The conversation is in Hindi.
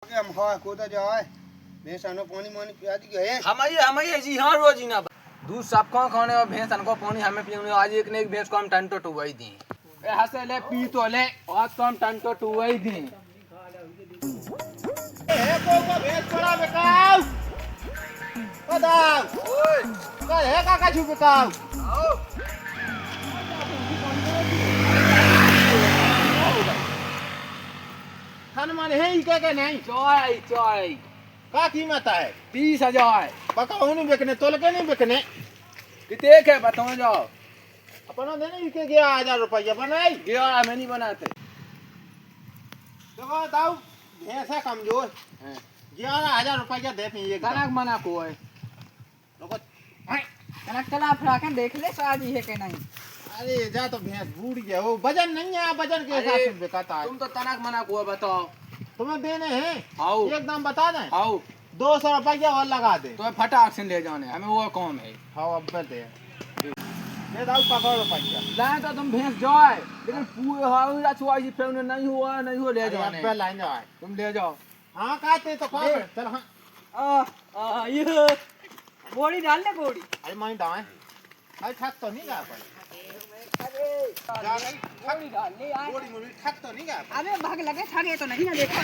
हम हाँ को तो जाए भैंसानो पानी मानी पिया दी गए हमारे जी हाँ रोज ही ना दूध सबको खाने और भैंस को पानी हमें पीने आज एक ने एक भैंस को हम टन तो टुवाई दी हंसे ले पी तो ले और तो हम टन तो टुवाई दी हे को भैंस पड़ा बेकाव पदाव ओए का है काका छु बेकाव आओ खान माने है ही के नहीं चौड़ाई का कीमत है 30,000 बकाऊ नहीं बेचने तोल के नहीं बेचने कितने के बताओ जाओ अपना देने के गया 1000 रुपया बनाई गया हमें नहीं बनाते देखो दाऊ भैंस है कमजोर 11,000 रुपया दे पे ये कनक मना को है देखो कनक चला फड़ा के देख ले साजी है कि नहीं। अरे जा तो भैंस बूढ़ी है वो वजन नहीं है वजन के हिसाब से बिकाता है तुम तो तनक मना को बताओ तुम्हें देने हैं आओ एक दाम बता दें आओ 200 रुपया और लगा दे तो फटाक से ले जाने हमें वो कौन है हाँ अब दे ये दाऊ पकड़ रुपया लाए तो तुम भैंस जाए लेकिन पूरे हाउ छुआ जी फिर नहीं हुआ ले जाने पे लाइन जाए तुम ले जाओ हाँ कहते तो कह चल हाँ ये बोड़ी डाल ले बोड़ी अरे माई डाए अरे ठक तो नहीं गा पर जा नहीं बोड़ी डाल ले आए बोड़ी मुड़ी ठक तो नहीं गा अबे भाग लगे ठगे तो नहीं ना देखा